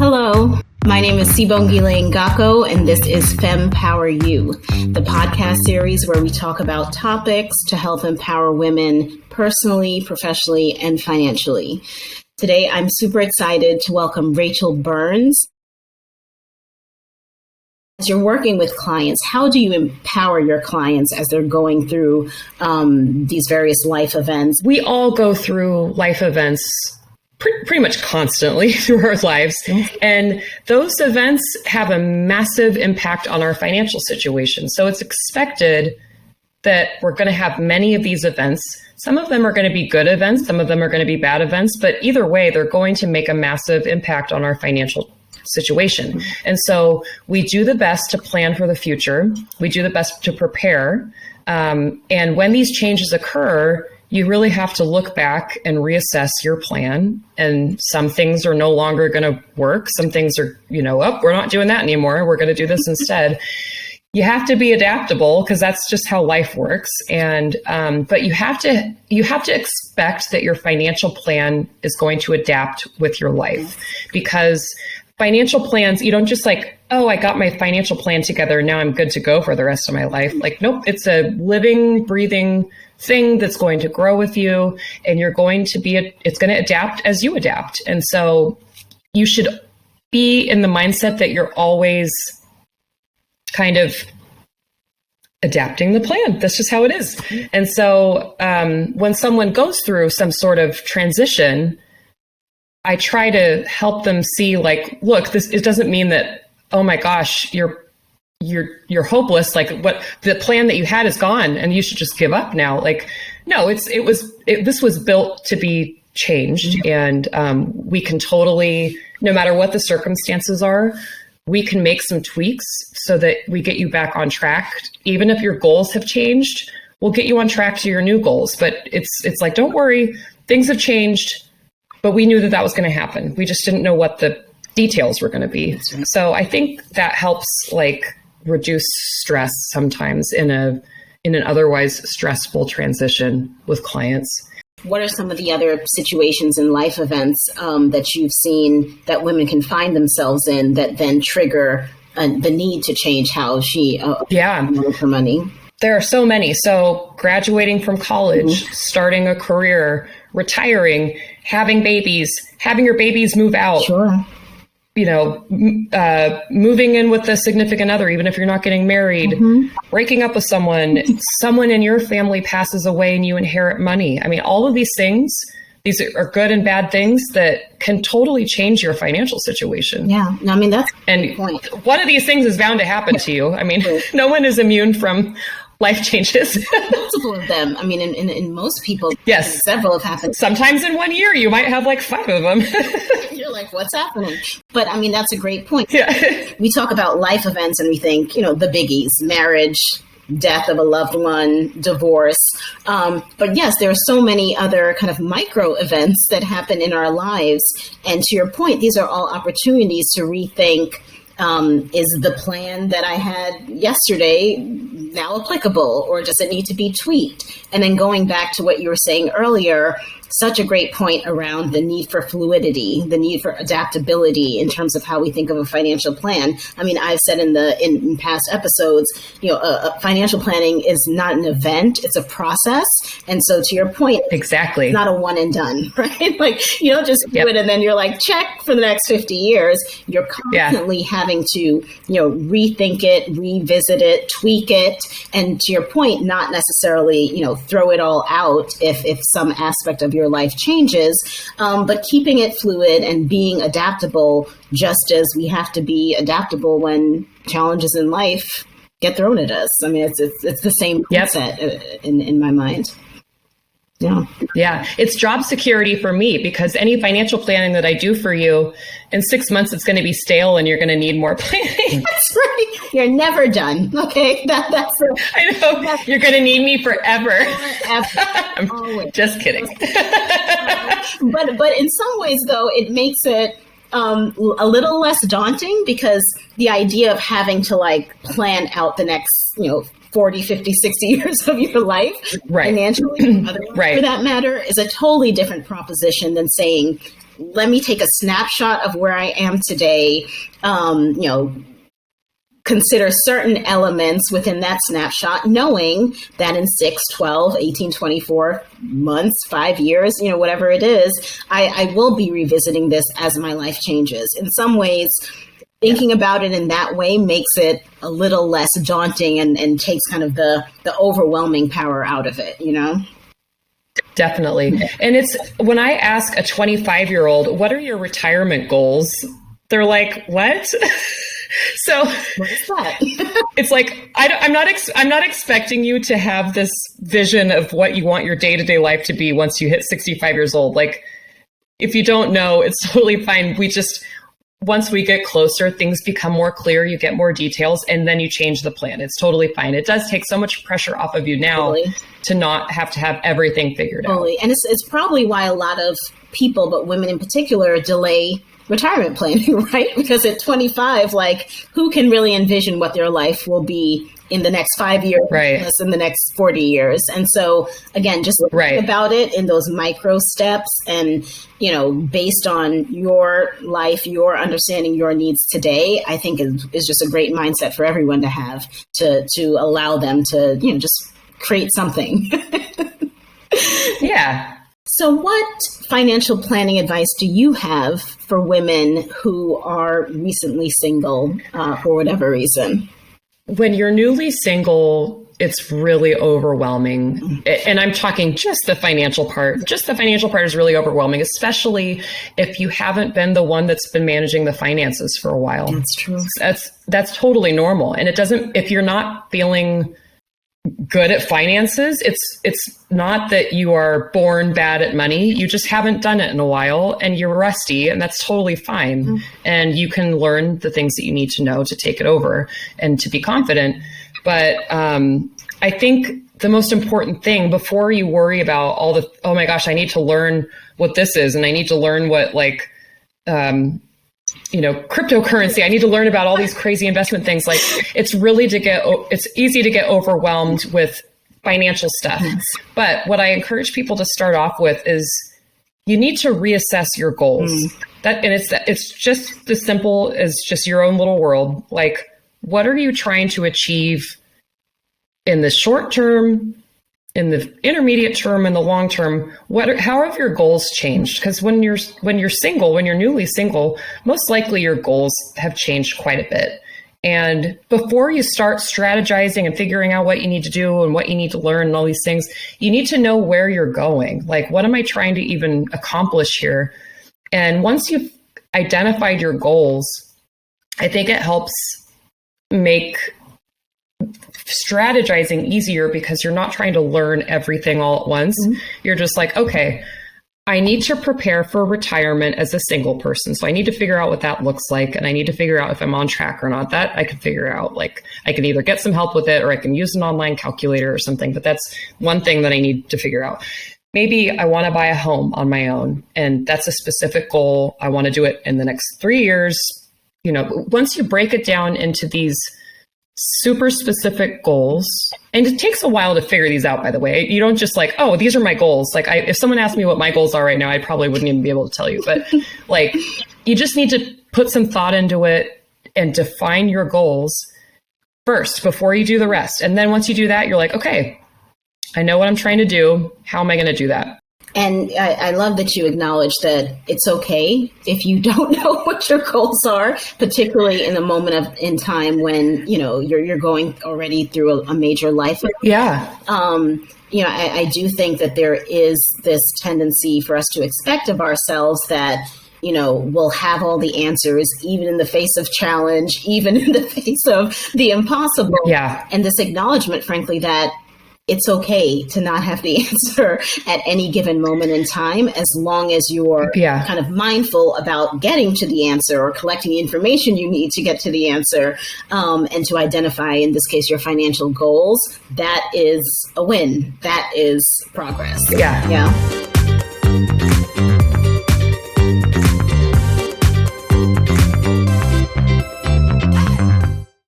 Hello, my name is Sibongile Ngako, and this is FEMpower You, the podcast series where we talk about topics to help empower women personally, professionally, and financially. Today, I'm super excited to welcome Rachel Burns. As you're working with clients, how do you empower your clients as they're going through these various life events? We all go through life events pretty much constantly through our lives. And those events have a massive impact on our financial situation. So it's expected that we're going to have many of these events. Some of them are going to be good events. Some of them are going to be bad events. But either way, they're going to make a massive impact on our financial situation. And so we do the best to plan for the future. We do the best to prepare. And when these changes occur, you really have to look back and reassess your plan. And some things are no longer going to work. Some things are, we're not doing that anymore. We're going to do this instead. You have to be adaptable because that's just how life works. And but you have to expect that your financial plan is going to adapt with your life, because financial plans, you don't just like, oh, I got my financial plan together, now I'm good to go for the rest of my life. Like, nope, it's a living, breathing thing that's going to grow with you, and it's going to adapt as you adapt. And so you should be in the mindset that you're always kind of adapting the plan. That's just how it is. And so when someone goes through some sort of transition, I try to help them see, like, look, it doesn't mean that, oh my gosh, you're hopeless. Like, what the plan that you had is gone and you should just give up now. Like, no, this was built to be changed. And we can totally, no matter what the circumstances are, we can make some tweaks so that we get you back on track. Even if your goals have changed, we'll get you on track to your new goals. But it's like, don't worry, things have changed. But we knew that was going to happen. We just didn't know what the details were going to be. Right. So I think that helps, like, reduce stress sometimes in an otherwise stressful transition with clients. What are some of the other situations and life events that you've seen that women can find themselves in that then trigger the need to change how she moves her money? There are so many. So graduating from college, starting a career, retiring, having babies, having your babies move out, moving in with a significant other, even if you're not getting married, breaking up with someone in your family passes away and you inherit money. I mean, all of these things, these are good and bad things that can totally change your financial situation. Yeah. I mean, that's the point. One of these things is bound to happen to you. I mean, no one is immune from life changes. Multiple of them. I mean, in most people, yes, several have happened. Sometimes in 1 year, you might have like 5 of them. You're like, what's happening? But I mean, that's a great point. Yeah. We talk about life events and we think, the biggies, marriage, death of a loved one, divorce. But yes, there are so many other kind of micro events that happen in our lives. And to your point, these are all opportunities to rethink, is the plan that I had yesterday now applicable, or does it need to be tweaked? And then going back to what you were saying earlier, such a great point around the need for fluidity, the need for adaptability in terms of how we think of a financial plan. I mean, I've said in past episodes, a financial planning is not an event, it's a process. And so to your point, exactly, it's not a one and done, right? Like, you don't just do it and then you're like, check for the next 50 years. You're constantly having to, rethink it, revisit it, tweak it. And to your point, not necessarily, throw it all out if some aspect of your life changes, but keeping it fluid and being adaptable, just as we have to be adaptable when challenges in life get thrown at us. I mean, it's the same mindset in my mind. Yeah. It's job security for me, because any financial planning that I do for you, in 6 months, it's going to be stale and you're going to need more planning. That's right. You're never done. Okay. That's I know. You're going to need me forever. I'm always. Just kidding. But in some ways, though, it makes it a little less daunting, because the idea of having to like plan out the next, 40, 50, 60 years of your life, financially, for that matter, is a totally different proposition than saying, let me take a snapshot of where I am today, consider certain elements within that snapshot, knowing that in 6, 12, 18, 24 months, 5 years, whatever it is, I will be revisiting this as my life changes. In some ways, thinking about it in that way makes it a little less daunting and takes kind of the overwhelming power out of it, Definitely. And it's when I ask a 25-year-old, what are your retirement goals? They're like, what? So what is that? It's like, I'm not expecting you to have this vision of what you want your day-to-day life to be once you hit 65 years old. Like, if you don't know, it's totally fine. Once we get closer, things become more clear, you get more details, and then you change the plan. It's totally fine. It does take so much pressure off of you now to not have to have everything figured out. And it's probably why a lot of people, but women in particular, delay retirement planning, right? Because at 25, who can really envision what their life will be in the next 5 years, plus in the next 40 years? And so, again, just think about it in those micro steps and, based on your life, your understanding, your needs today, I think is just a great mindset for everyone to have to allow them to, just create something. Yeah. So what financial planning advice do you have for women who are recently single for whatever reason? When you're newly single, it's really overwhelming. And I'm talking just the financial part. Just the financial part is really overwhelming, especially if you haven't been the one that's been managing the finances for a while. That's true. That's totally normal. And if you're not feeling good at finances, it's not that you are born bad at money. You just haven't done it in a while and you're rusty, and that's totally fine. Mm-hmm. And you can learn the things that you need to know to take it over and to be confident. But I think the most important thing before you worry about all the, oh my gosh, I need to learn what this is, and I need to learn what cryptocurrency. I need to learn about all these crazy investment things. It's easy to get overwhelmed with financial stuff. Yes. But what I encourage people to start off with is you need to reassess your goals. It's just as simple as just your own little world. Like, what are you trying to achieve in the short term, in the intermediate term, and the long term? How have your goals changed? Because when you're single, when you're newly single, most likely your goals have changed quite a bit. And before you start strategizing and figuring out what you need to do and what you need to learn and all these things, you need to know where you're going. Like, what am I trying to even accomplish here? And once you've identified your goals, I think it helps make strategizing easier because you're not trying to learn everything all at once. Mm-hmm. You're just like, okay, I need to prepare for retirement as a single person. So I need to figure out what that looks like. And I need to figure out if I'm on track or not. That I can figure out. Like, I can either get some help with it or I can use an online calculator or something. But that's one thing that I need to figure out. Maybe I want to buy a home on my own, and that's a specific goal. I want to do it in the next 3 years. Once you break it down into these super specific goals, and it takes a while to figure these out, by the way. You don't just like, oh, these are my goals. Like, if someone asked me what my goals are right now, I probably wouldn't even be able to tell you. But you just need to put some thought into it and define your goals first before you do the rest. And then once you do that, you're like, okay, I know what I'm trying to do. How am I going to do that? And I love that you acknowledge that it's okay if you don't know what your goals are, particularly in a moment in time when, you're going already through a major life. Yeah. I do think that there is this tendency for us to expect of ourselves that, we'll have all the answers, even in the face of challenge, even in the face of the impossible. Yeah. And this acknowledgement, frankly, that it's okay to not have the answer at any given moment in time, as long as you're kind of mindful about getting to the answer or collecting the information you need to get to the answer, and to identify, in this case, your financial goals. That is a win. That is progress. Yeah.